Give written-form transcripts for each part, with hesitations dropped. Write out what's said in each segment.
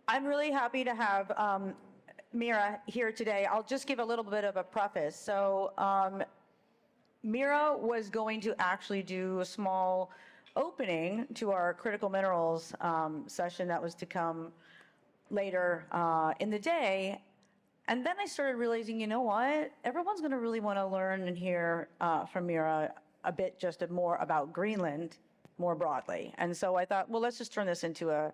I'm really happy to have Mira here today. I'll just give a little bit of a preface. So Mira was going to actually do a small opening to our critical minerals session that was to come later in the day. And then I started realizing, you know what? Everyone's going to really want to learn and hear from Mira a bit just more about Greenland more broadly. And so I thought, well, let's just turn this into a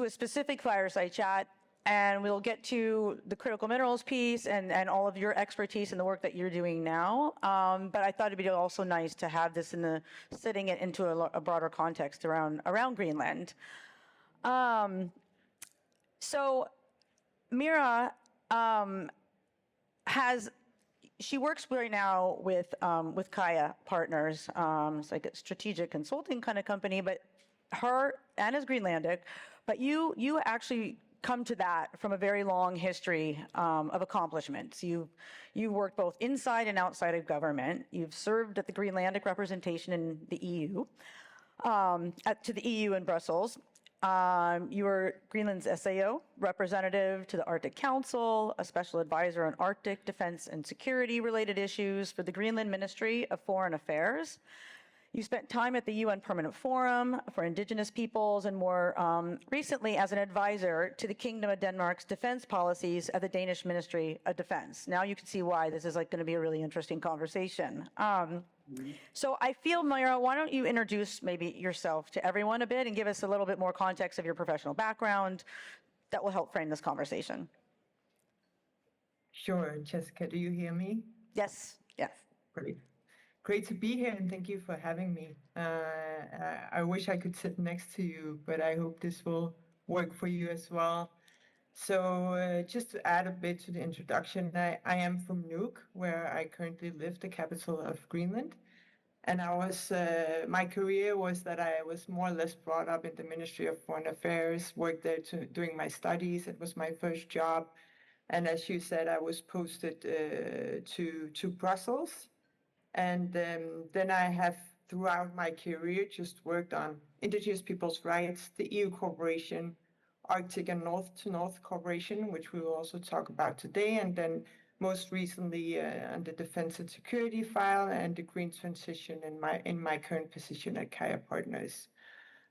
specific fireside chat, and we'll get to the critical minerals piece and all of your expertise in the work that you're doing now. But I thought it'd be also nice to have this sitting it into a broader context around Greenland. So Mira she works right now with Kaya Partners. It's like a strategic consulting kind of company, but her and is Greenlandic, but you actually come to that from a very long history of accomplishments. You've worked both inside and outside of government. You've served at the Greenlandic representation in the EU, to the EU in Brussels. You were Greenland's SAO representative to the Arctic Council, a special advisor on Arctic defense and security related issues for the Greenland Ministry of Foreign Affairs. You spent time at the UN Permanent Forum for Indigenous Peoples, and more recently as an advisor to the Kingdom of Denmark's defense policies at the Danish Ministry of Defense. Now you can see why this is going to be a really interesting conversation. So I feel, Mira, why don't you introduce maybe yourself to everyone a bit and give us a little bit more context of your professional background that will help frame this conversation. Sure. Jessica, do you hear me? Yes. Yes. Great. Great to be here, and thank you for having me. I wish I could sit next to you, but I hope this will work for you as well. So just to add a bit to the introduction, I am from Nuuk, where I currently live, the capital of Greenland. And my career was that I was more or less brought up in the Ministry of Foreign Affairs, worked there doing my studies. It was my first job. And as you said, I was posted to Brussels. And then I have, throughout my career, just worked on Indigenous people's rights, the EU cooperation, Arctic and North to North cooperation, which we will also talk about today, and then most recently on the defense and security file and the green transition in my current position at Kaya Partners.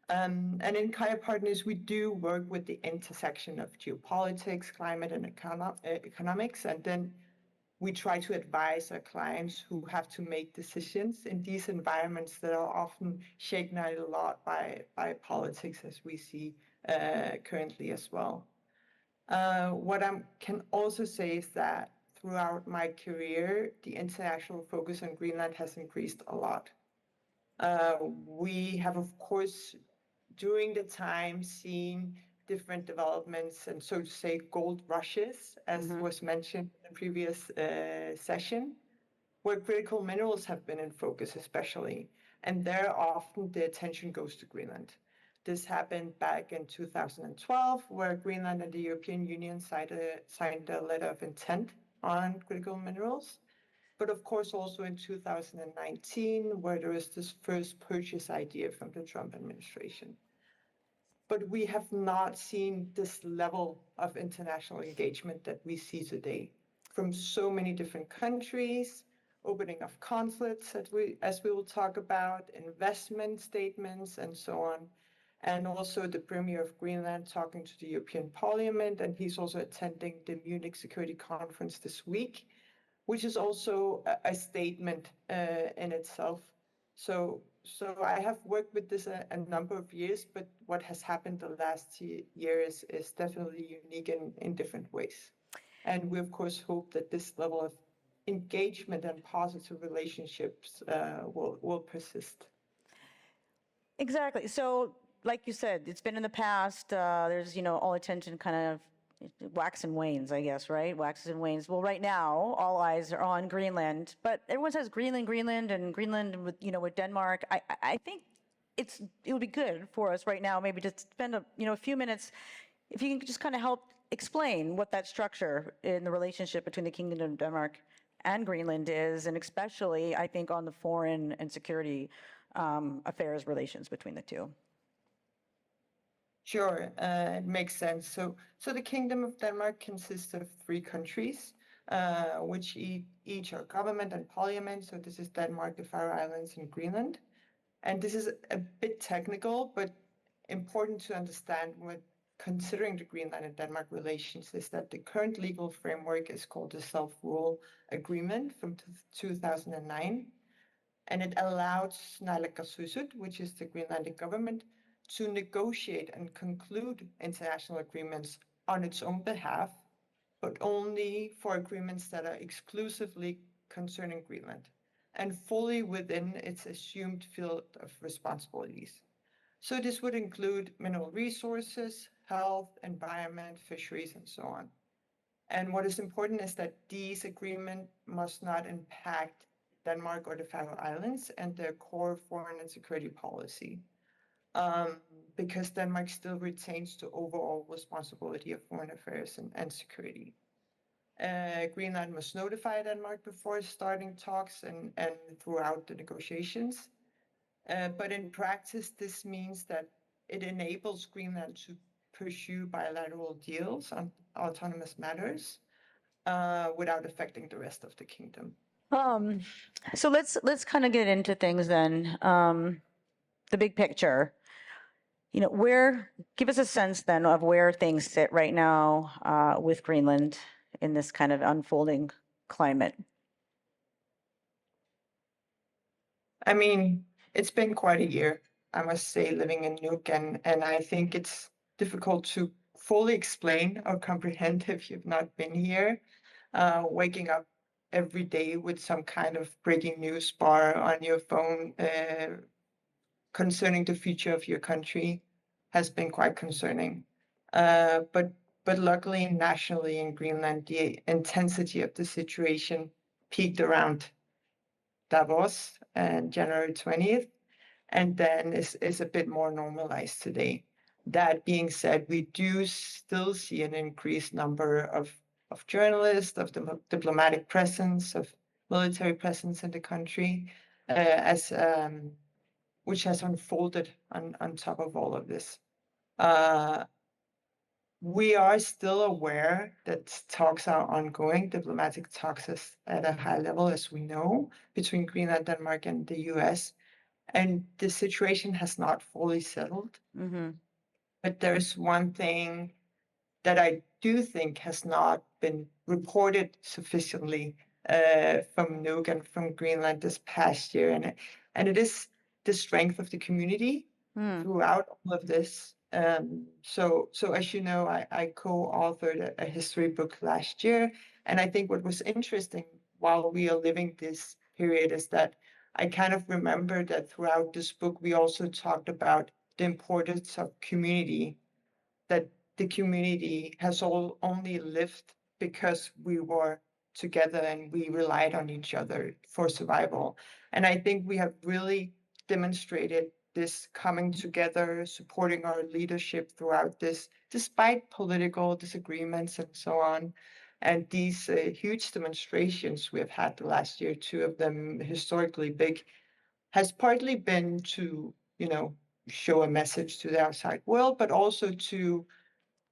And in Kaya Partners, we do work with the intersection of geopolitics, climate, and economics, and then we try to advise our clients who have to make decisions in these environments that are often shaken a lot by politics, as we see currently as well. What I can also say is that throughout my career, the international focus on Greenland has increased a lot. We have, of course, during the time seen different developments and, so to say, gold rushes, as was mentioned in the previous session, where critical minerals have been in focus especially. And there often the attention goes to Greenland. This happened back in 2012, where Greenland and the European Union signed a letter of intent on critical minerals. But of course also in 2019, where there was this first purchase idea from the Trump administration. But we have not seen this level of international engagement that we see today from so many different countries, opening of consulates, as we will talk about, investment statements, and so on. And also the Premier of Greenland talking to the European Parliament, and he's also attending the Munich Security Conference this week, which is also a statement in itself. So I have worked with this a number of years, but what has happened the last years is definitely unique in different ways. And we, of course, hope that this level of engagement and positive relationships will persist. Exactly. So, like you said, it's been in the past. There's, all attention kind of wax and wanes, I guess, right? Waxes and wanes. Well, right now, all eyes are on Greenland, but everyone says Greenland, and Greenland with, with Denmark. I think it would be good for us right now, maybe to spend a few minutes, if you can just kind of help explain what that structure in the relationship between the Kingdom of Denmark and Greenland is, and especially, I think, on the foreign and security affairs relations between the two. Sure, it makes sense. So the Kingdom of Denmark consists of 3 countries, which each are government and parliament. So this is Denmark, the Faroe Islands, and Greenland. And this is a bit technical, but important to understand when considering the Greenland and Denmark relations is that the current legal framework is called the Self-Rule Agreement from 2009, and it allowed Naalakkersuisut, which is the Greenlandic government, to negotiate and conclude international agreements on its own behalf, but only for agreements that are exclusively concerning Greenland and fully within its assumed field of responsibilities. So this would include mineral resources, health, environment, fisheries, and so on. And what is important is that these agreements must not impact Denmark or the Faroe Islands and their core foreign and security policy, because Denmark still retains the overall responsibility of foreign affairs and security. Greenland must notify Denmark before starting talks and throughout the negotiations. But in practice, this means that it enables Greenland to pursue bilateral deals on autonomous matters without affecting the rest of the kingdom. Um, so let's kind of get into things then. The big picture. Give us a sense then of where things sit right now with Greenland in this kind of unfolding climate. I mean, it's been quite a year, I must say, living in Nuuk, and I think it's difficult to fully explain or comprehend if you've not been here. Waking up every day with some kind of breaking news bar on your phone concerning the future of your country has been quite concerning. But luckily, nationally in Greenland, the intensity of the situation peaked around Davos and January 20th, and then is a bit more normalized today. That being said, we do still see an increased number of journalists, of the diplomatic presence, of military presence in the country, as which has unfolded on top of all of this. We are still aware that talks are ongoing, diplomatic talks at a high level, as we know, between Greenland, Denmark, and the US. And the situation has not fully settled. Mm-hmm. But there's one thing that I do think has not been reported sufficiently from Nuuk and from Greenland this past year. And it is the strength of the community throughout all of this. So as you know, I co-authored a history book last year. And I think what was interesting while we are living this period is that I kind of remember that throughout this book, we also talked about the importance of community, that the community has only lived because we were together and we relied on each other for survival. And I think we have really demonstrated this coming together, supporting our leadership throughout this, despite political disagreements and so on. And these huge demonstrations we have had the last year, 2 of them historically big, has partly been to, show a message to the outside world, but also to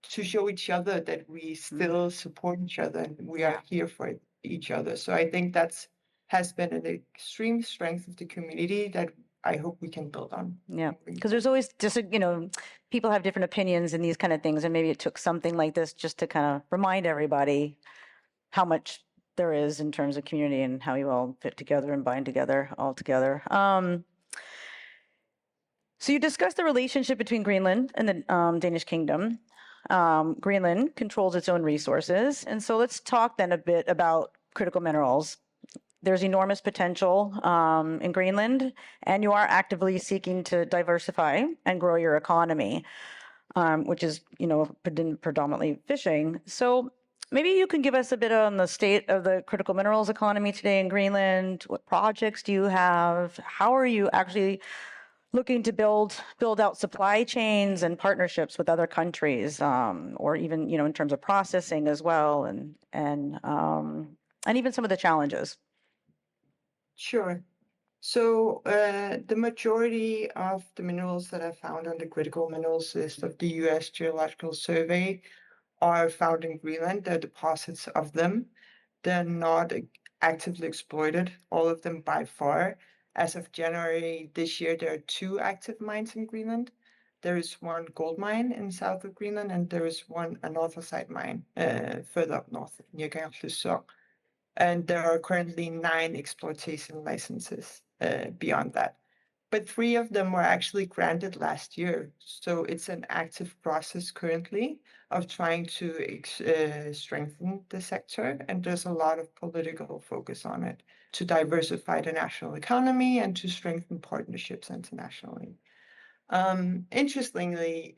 show each other that we still support each other and we are here for each other. So I think has been an extreme strength of the community that I hope we can build on. Yeah, because there's always just, people have different opinions and these kind of things. And maybe it took something like this just to kind of remind everybody how much there is in terms of community and how you all fit together and bind together all together. So you discussed the relationship between Greenland and the Danish kingdom. Greenland controls its own resources. And so let's talk then a bit about critical minerals. There's enormous potential in Greenland, and you are actively seeking to diversify and grow your economy, which is, predominantly fishing. So maybe you can give us a bit on the state of the critical minerals economy today in Greenland. What projects do you have? How are you actually looking to build out supply chains and partnerships with other countries, or even, in terms of processing as well, and even some of the challenges? Sure. So the majority of the minerals that are found on the critical minerals list of the US Geological Survey are found in Greenland. There are deposits of them. They're not actively exploited, all of them by far. As of January this year, there are 2 active mines in Greenland. There is one gold mine in south of Greenland, and there is one anthracite mine further up north near Kangerlussuaq. And there are currently 9 exploitation licenses beyond that. But 3 of them were actually granted last year. So it's an active process currently of trying to strengthen the sector. And there's a lot of political focus on it to diversify the national economy and to strengthen partnerships internationally. Interestingly,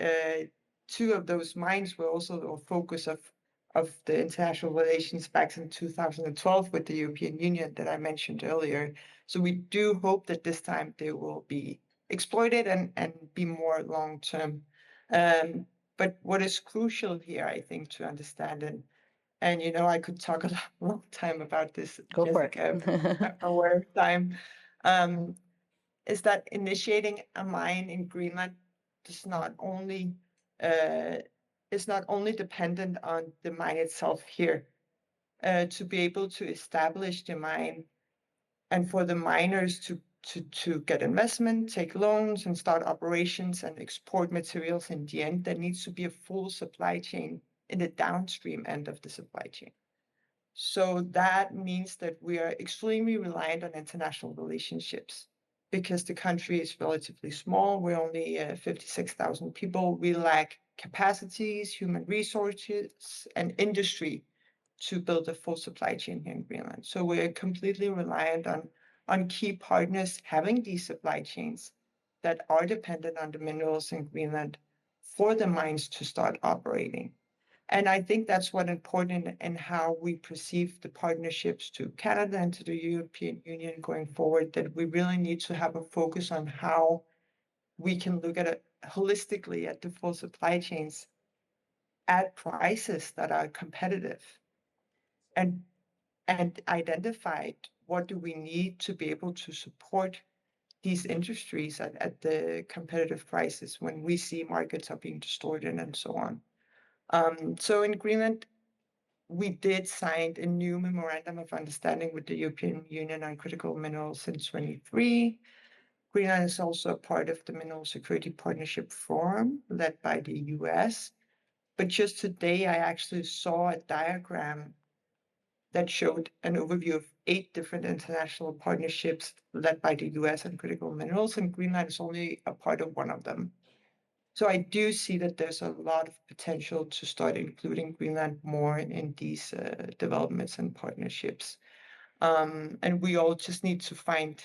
2 of those mines were also a focus of the international relations back in 2012 with the European Union that I mentioned earlier. So we do hope that this time they will be exploited and be more long-term. But what is crucial here, I think, to understand, and I could talk a long time about this, Go for it. Jessica, but I'm aware of time. Is that initiating a mine in Greenland does not only is not only dependent on the mine itself here. To be able to establish the mine and for the miners to get investment, take loans, and start operations and export materials in the end, there needs to be a full supply chain in the downstream end of the supply chain. So that means that we are extremely reliant on international relationships because the country is relatively small. We're only 56,000 people. We lack capacities, human resources, and industry to build a full supply chain here in Greenland. So we're completely reliant on key partners having these supply chains that are dependent on the minerals in Greenland for the mines to start operating. And I think that's what important in how we perceive the partnerships to Canada and to the European Union going forward, that we really need to have a focus on how we can look at it holistically at the full supply chains at prices that are competitive and identified what do we need to be able to support these industries at the competitive prices when we see markets are being distorted and so on. So in Greenland, we did sign a new memorandum of understanding with the European Union on critical minerals in 2023. Greenland is also a part of the Mineral Security Partnership Forum led by the US. But just today, I actually saw a diagram that showed an overview of 8 different international partnerships led by the US on critical minerals, and Greenland is only a part of one of them. So I do see that there's a lot of potential to start including Greenland more in these developments and partnerships. And we all just need to find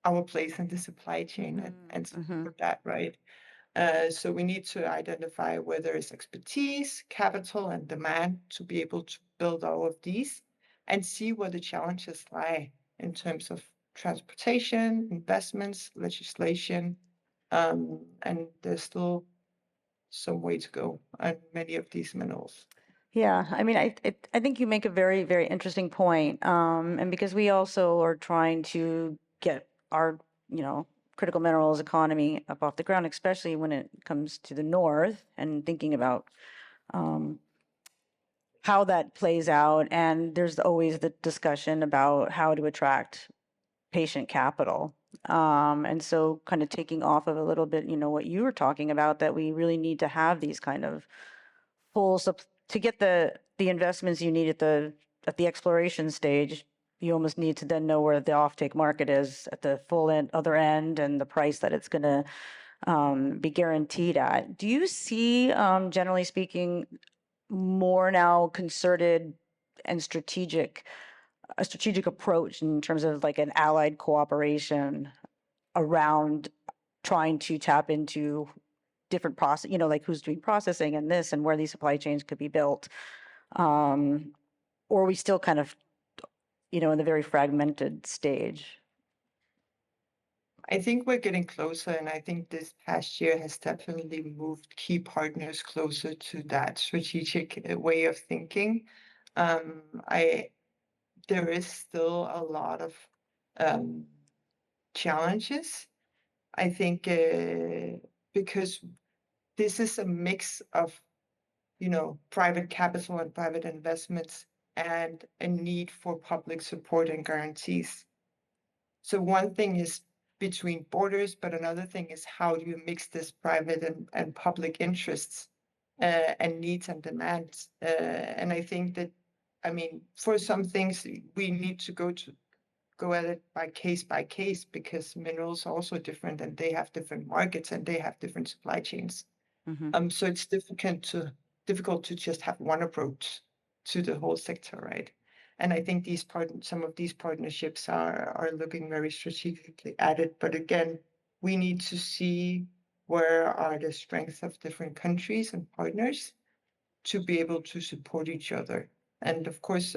our place in the supply chain and support that, right? So we need to identify where there is expertise, capital, and demand to be able to build all of these and see where the challenges lie in terms of transportation, investments, legislation, and there's still some way to go on many of these minerals. Yeah, I mean, I think you make a very, very interesting point. And because we also are trying to get our, critical minerals economy up off the ground, especially when it comes to the north and thinking about how that plays out. And there's always the discussion about how to attract patient capital. And so kind of taking off of a little bit, what you were talking about, that we really need to have these kind of to get the investments you need at the exploration stage. You almost need to then know where the offtake market is at the other end and the price that it's going to be guaranteed at. Do you see, generally speaking, more now concerted and a strategic approach in terms of like an allied cooperation around trying to tap into different process, like who's doing processing and this and where these supply chains could be built? Or are we still kind of, in the very fragmented stage? I think we're getting closer, and I think this past year has definitely moved key partners closer to that strategic way of thinking. There is still a lot of challenges. I think because this is a mix of, private capital and private investments and a need for public support and guarantees. So one thing is between borders, but another thing is how do you mix this private and public interests and needs and demands. And I think that, I mean, for some things we need to go at it by case because minerals are also different and they have different markets and they have different supply chains. So it's difficult to just have one approach to the whole sector, right? And I think some of these partnerships are looking very strategically at it. But again, we need to see where are the strengths of different countries and partners to be able to support each other. And of course,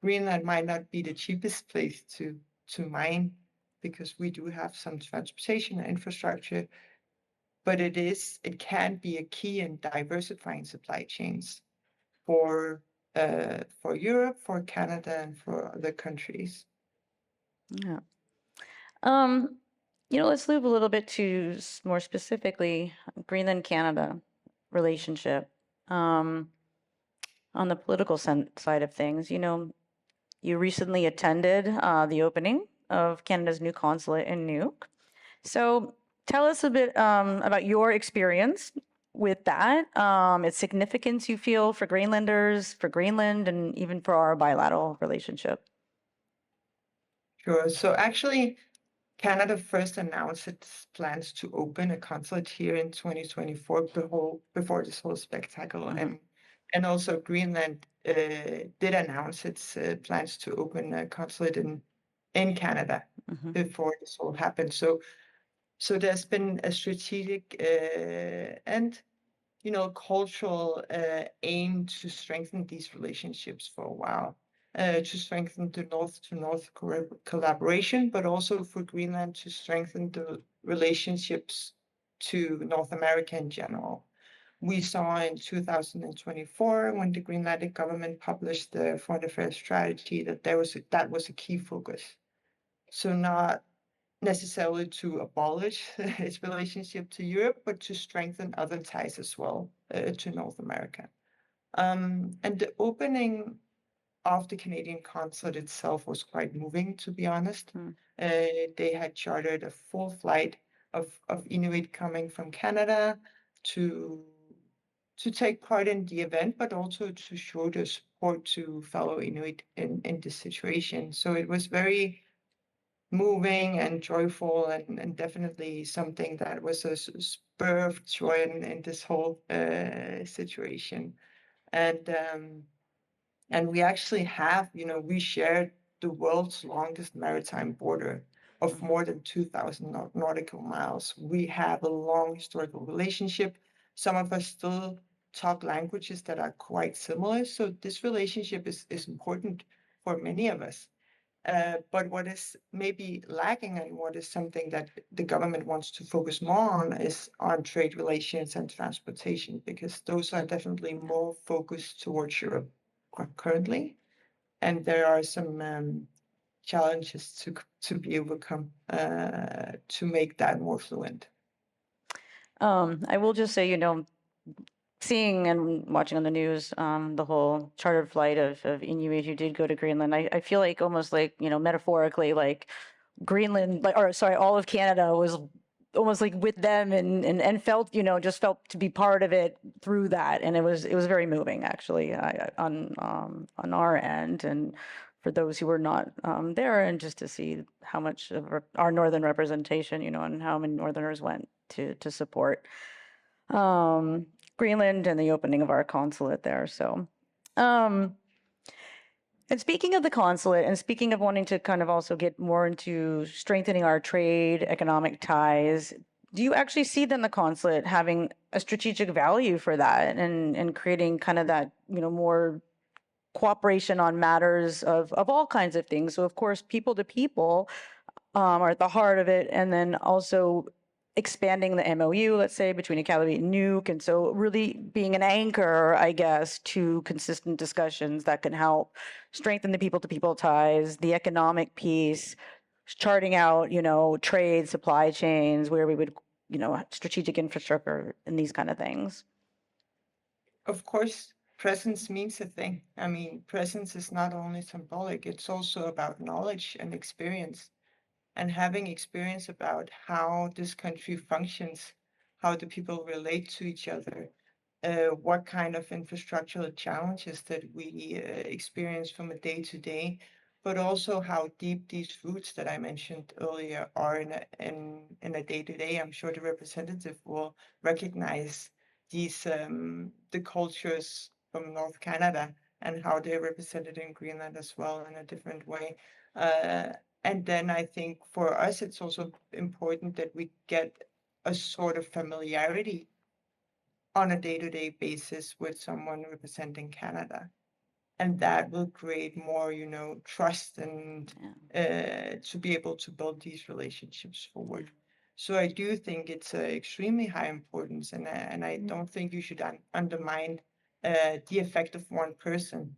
Greenland might not be the cheapest place to mine because we do have some transportation and infrastructure, but it can be a key in diversifying supply chains for Europe, for Canada, and for other countries. Yeah. Let's move a little bit to more specifically Greenland-Canada relationship. On the political side of things, you recently attended the opening of Canada's new consulate in Nuuk. So tell us a bit about your experience with that, its significance you feel for Greenlanders, for Greenland, and even for our bilateral relationship. Sure. So actually, Canada first announced its plans to open a consulate here in 2024 before this whole spectacle. And also Greenland did announce its plans to open a consulate in Canada before this all happened. So there's been a strategic and cultural aim to strengthen these relationships for a while, to strengthen the north-to-north collaboration, but also for Greenland to strengthen the relationships to North America in general. We saw in 2024, when the Greenlandic government published the Foreign Affairs strategy, that that was a key focus. So not necessarily to abolish its relationship to Europe, but to strengthen other ties as well to North America. And the opening of the Canadian consulate itself was quite moving, to be honest. They had chartered a full flight of Inuit coming from Canada to take part in the event, but also to show their support to fellow Inuit in this situation. So it was very moving and joyful and definitely something that was a spur of joy in this whole situation. And we actually have, we shared the world's longest maritime border of more than 2,000 nautical miles. We have a long historical relationship. Some of us still talk languages that are quite similar. So this relationship is important for many of us. But what is maybe lacking and what is something that the government wants to focus more on is on trade relations and transportation, because those are definitely more focused towards Europe currently. And there are some challenges to be overcome to make that more fluent. I will just say, seeing and watching on the news the whole chartered flight of Inuit who did go to Greenland, I feel like almost like, metaphorically, like Greenland, all of Canada was almost like with them and felt, just felt to be part of it through that. And it was very moving, actually, on our end. And for those who were not there, and just to see how much of our northern representation, and how many Northerners went to support Greenland and the opening of our consulate there. So, and speaking of the consulate and speaking of wanting to kind of also get more into strengthening our trade, economic ties, do you actually see then the consulate having a strategic value for that and creating kind of that, more cooperation on matters of all kinds of things? So of course, people to people are at the heart of it. And then also expanding the MOU, let's say, between Iqaluit and Nuuk. And so really being an anchor, I guess, to consistent discussions that can help strengthen the people-to-people ties, the economic piece, charting out, trade, supply chains, where we would, strategic infrastructure and these kind of things. Of course, presence means a thing. I mean, presence is not only symbolic, it's also about knowledge and experience, and having experience about how this country functions, how the people relate to each other, what kind of infrastructural challenges that we experience from a day to day, but also how deep these roots that I mentioned earlier are in a day to day. I'm sure the representative will recognize these the cultures from North Canada and how they're represented in Greenland as well in a different way. And then I think for us, it's also important that we get a sort of familiarity on a day-to-day basis with someone representing Canada. And that will create more, trust and to be able to build these relationships forward. So I do think it's extremely high importance, and I don't think you should undermine the effect of one person,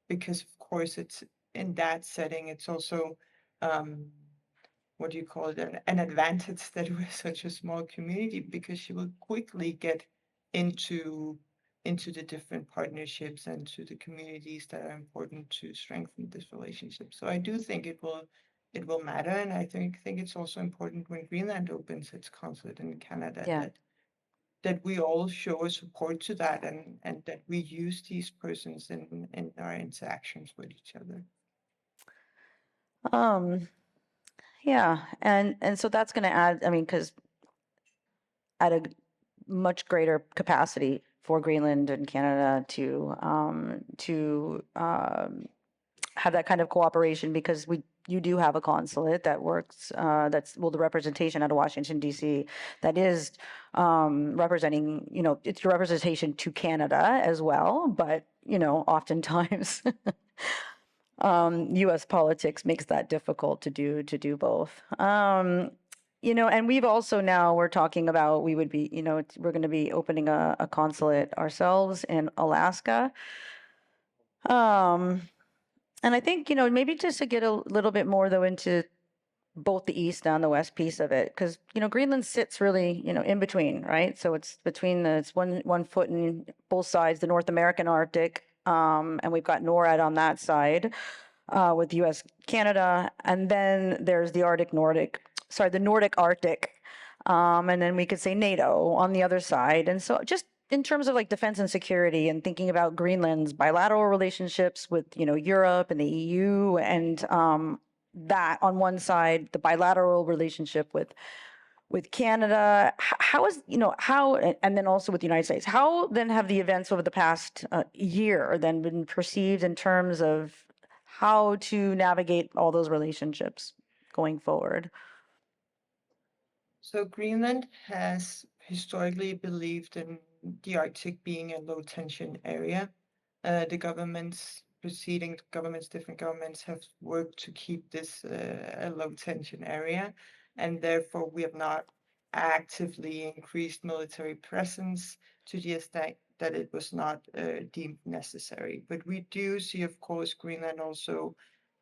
because of course it's in that setting, it's also what do you call it, an advantage that we're such a small community, because you will quickly get into the different partnerships and to the communities that are important to strengthen this relationship. So I do think it will matter, and I think it's also important when Greenland opens its consulate in Canada that we all show a support to that, and that we use these persons in our interactions with each other. Yeah, and so that's going to add, I mean, because at a much greater capacity for Greenland and Canada to have that kind of cooperation, because you do have a consulate that works, the representation out of Washington, D.C., that is representing, it's your representation to Canada as well, but, oftentimes U.S. politics makes that difficult to do both. And we've also now, we're talking about, we would be, we're going to be opening a consulate ourselves in Alaska. And I think, maybe just to get a little bit more though into both the east and the west piece of it, because, Greenland sits really, in between, right? So it's between it's one foot in both sides, the North American Arctic, and we've got NORAD on that side, with US, Canada, and then there's the the Nordic Arctic, and then we could say NATO on the other side. And so just in terms of like defense and security, and thinking about Greenland's bilateral relationships with, Europe and the EU, and that on one side, the bilateral relationship with Canada, how is, and then also with the United States, how then have the events over the past year then been perceived in terms of how to navigate all those relationships going forward? So Greenland has historically believed in the Arctic being a low tension area. The different governments have worked to keep this a low tension area, and therefore we have not actively increased military presence to the extent that it was not deemed necessary. But we do see, of course, Greenland also,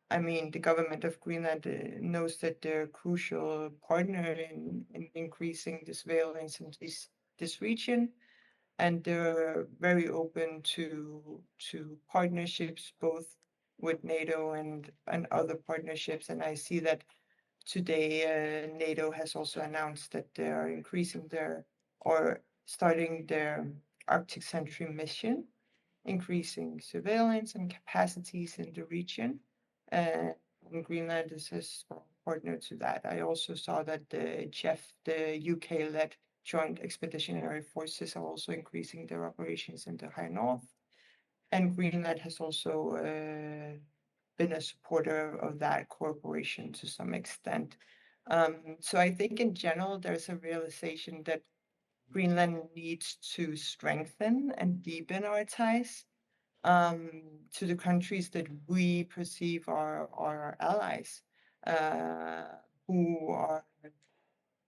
I mean, the government of Greenland knows that they're a crucial partner in increasing the surveillance in this region, and they're very open to partnerships, both with NATO and other partnerships. And I see that today NATO has also announced that they are increasing or starting their Arctic Sentry mission, increasing surveillance and capacities in the region. And Greenland is a strong partner to that. I also saw that the UK-led Joint Expeditionary Forces are also increasing their operations in the High North. And Greenland has also been a supporter of that cooperation to some extent. So I think in general, there's a realization that Greenland needs to strengthen and deepen our ties to the countries that we perceive are our allies, who are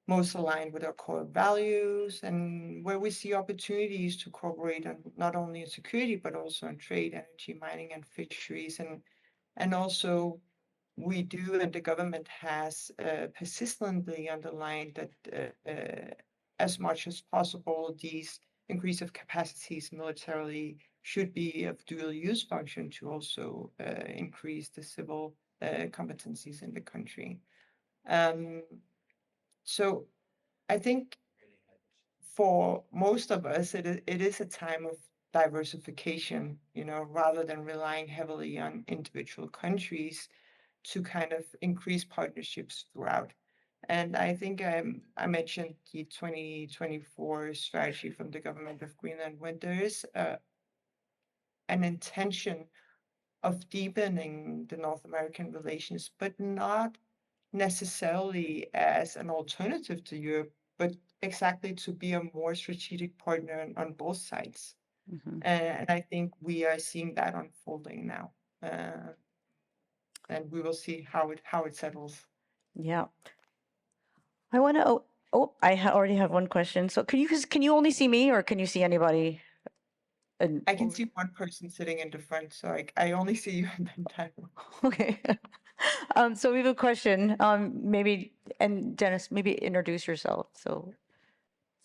most aligned with our core values, and where we see opportunities to cooperate on not only in security, but also in trade, energy, mining, and fisheries, and also we do, and the government has persistently underlined that as much as possible, these increase of capacities militarily should be of dual use function to also increase the civil competencies in the country. So I think for most of us, it is a time of diversification, rather than relying heavily on individual countries to kind of increase partnerships throughout. And I think I mentioned the 2024 strategy from the government of Greenland, when there is an intention of deepening the North American relations, but not necessarily as an alternative to Europe, but exactly to be a more strategic partner on both sides. Mhm. And I think we are seeing that unfolding now. And we will see how it settles. Yeah. I want to. Already have one question. So can you only see me, or can you see anybody? I can see one person sitting in the front, so I only see you in the time. Okay. So we have a question. Maybe, and Dennis, maybe introduce yourself. So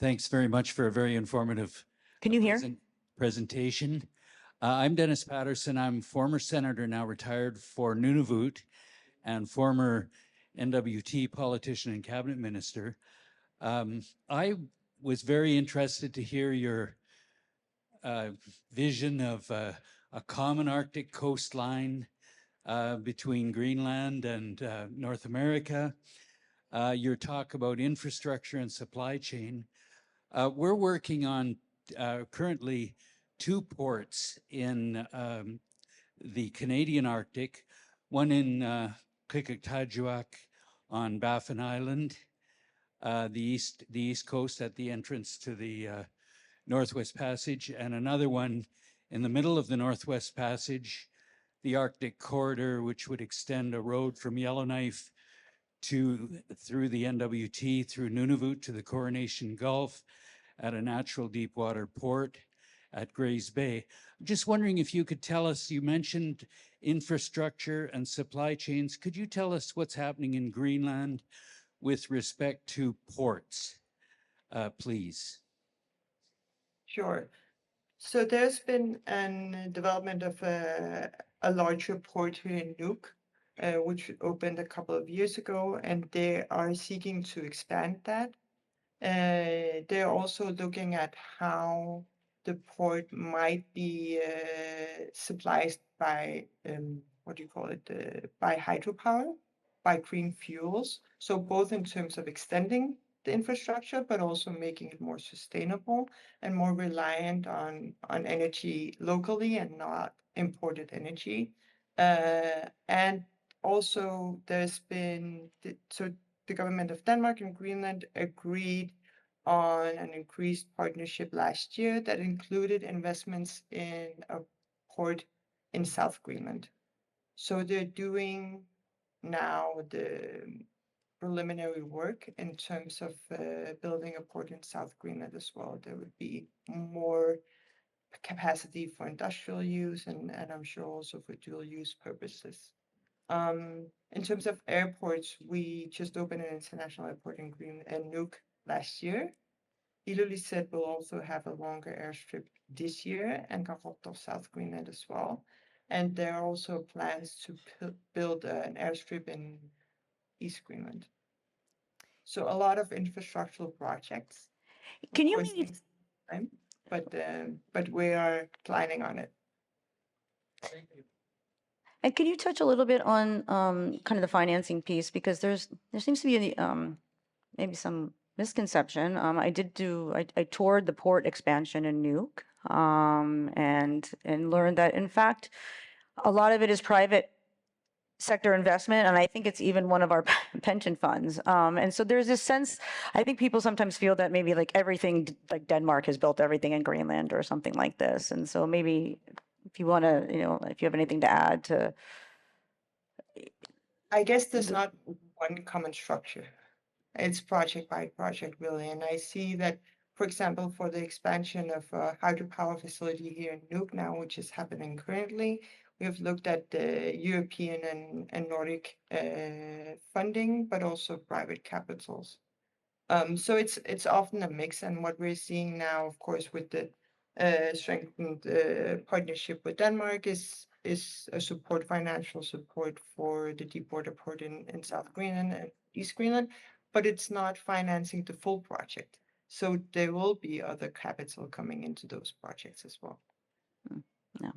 Thanks very much for a very informative can you hear? presentation. I'm Dennis Patterson. I'm former senator, now retired for Nunavut, and former NWT politician and cabinet minister. I was very interested to hear your vision of a common Arctic coastline between Greenland and North America. Your talk about infrastructure and supply chain. We're working on currently 2 ports in the Canadian Arctic, one in Qikiqtaajuaq on Baffin Island, the east coast at the entrance to the Northwest Passage, and another one in the middle of the Northwest Passage, the Arctic Corridor, which would extend a road from Yellowknife through the NWT, through Nunavut to the Coronation Gulf at a natural deep water port at Grays Bay. I'm just wondering if you could tell us, you mentioned infrastructure and supply chains. Could you tell us what's happening in Greenland with respect to ports, please? Sure. So there's been a development of a larger port here in Nuuk, which opened a couple of years ago, and they are seeking to expand that. They're also looking at how the port might be supplied by, what do you call it, by hydropower, by green fuels. So both in terms of extending the infrastructure, but also making it more sustainable and more reliant on energy locally and not imported energy. And also there's been, so the government of Denmark and Greenland agreed on an increased partnership last year that included investments in a port in South Greenland. So they're doing now the preliminary work in terms of building a port in South Greenland as well. There would be more capacity for industrial use and I'm sure also for dual use purposes. In terms of airports, we just opened an international airport in Nuuk last year. Ilulissat will also have a longer airstrip this year, and Qaqortoq, South Greenland as well. And there are also plans to build an airstrip in East Greenland. So a lot of infrastructural projects. Can you Of course, things take time, but we are planning on it. And can you touch a little bit on kind of the financing piece, because there seems to be maybe some misconception. I toured the port expansion in Nuuk, and learned that in fact a lot of it is private sector investment, and I think it's even one of our pension funds. And so there's this sense, I think people sometimes feel that maybe like everything, like Denmark has built everything in Greenland or something like this. And so maybe if you want to, if you have anything to add to. I guess there's not one common structure. It's project by project, really. And I see that, for example, for the expansion of a hydropower facility here in Nuuk now, which is happening currently, We have looked at the European and Nordic funding, but also private capitals. So it's often a mix, and what we're seeing now, of course, with the strengthened partnership with Denmark is a support, financial support for the deep water port in South Greenland and East Greenland, but it's not financing the full project. So there will be other capital coming into those projects as well. No.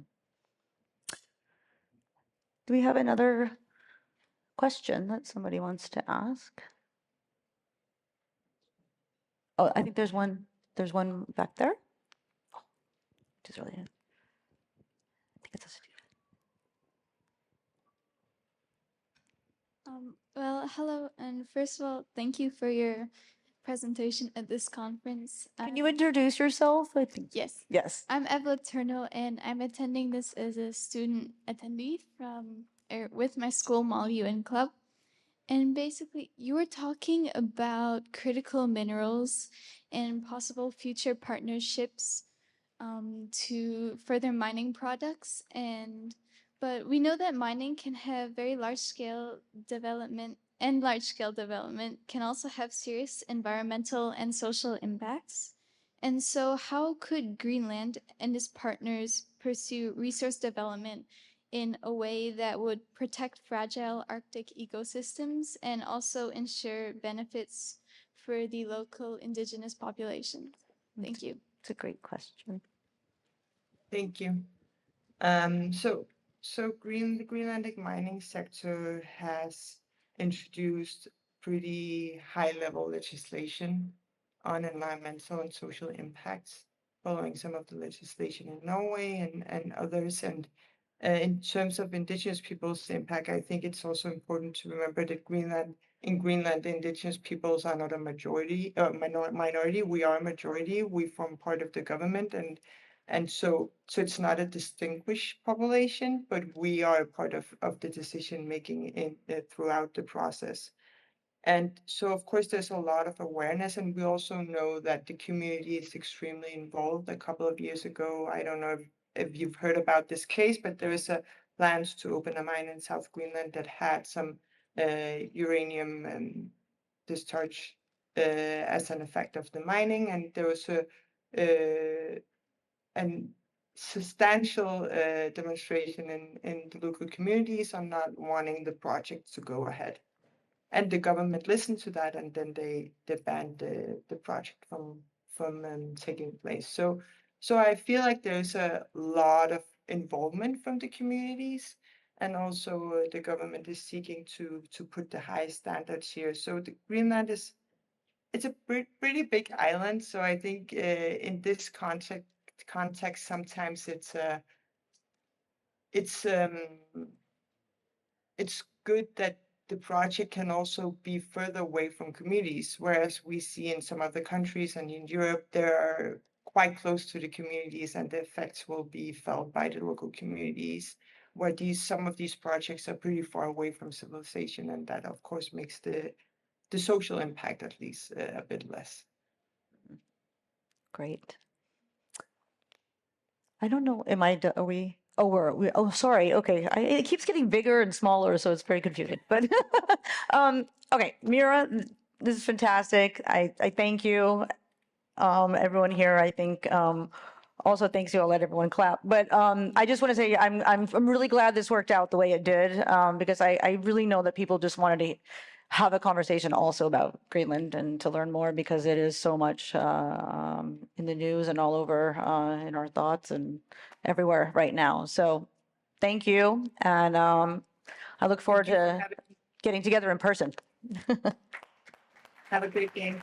Do we have another question that somebody wants to ask? Oh, I think there's one back there. Oh, just really, I think it's a student. Well, hello, and first of all, thank you for your presentation at this conference. Can you introduce yourself? I think. Yes. Yes. I'm Evelyn Turno, and I'm attending this as a student attendee with my school Mall UN Club. And basically, you were talking about critical minerals and possible future partnerships to further mining products. But we know that mining can have very large-scale development, and large-scale development can also have serious environmental and social impacts. And so how could Greenland and its partners pursue resource development in a way that would protect fragile Arctic ecosystems and also ensure benefits for the local indigenous population? Thank you. It's a great question. Thank you. So the Greenlandic mining sector has introduced pretty high-level legislation on environmental and social impacts, following some of the legislation in Norway and others. And in terms of indigenous peoples' impact, I think it's also important to remember that in Greenland, indigenous peoples are not a majority, minority. We are a majority. We form part of the government, and so it's not a distinguished population, but we are a part of the decision making throughout the process. And so, of course, there's a lot of awareness, and we also know that the community is extremely involved. A couple of years ago, I don't know if you've heard about this case, but there is a plans to open a mine in South Greenland that had some uranium discharge as an effect of the mining, and there was a substantial demonstration in the local communities on not wanting the project to go ahead. And the government listened to that, and then they banned the project from taking place. So I feel like there's a lot of involvement from the communities, and also the government is seeking to put the highest standards here. So the Greenland it's a pretty big island. So I think in this context, sometimes it's good that the project can also be further away from communities, whereas we see in some other countries and in Europe, they are quite close to the communities, and the effects will be felt by the local communities, where some of these projects are pretty far away from civilization, and that of course makes the social impact at least a bit less. Great. I don't know, are we, oh, sorry, okay. It keeps getting bigger and smaller, so it's very confusing, but, okay, Mira, this is fantastic. I thank you, everyone here, I think, also thanks you, I'll let everyone clap, but, I just want to say, I'm really glad this worked out the way it did, because I really know that people just wanted to have a conversation also about Greenland and to learn more, because it is so much in the news and all over in our thoughts and everywhere right now. So thank you. And I look forward Thank you for to having me. getting together in person. Have a great day.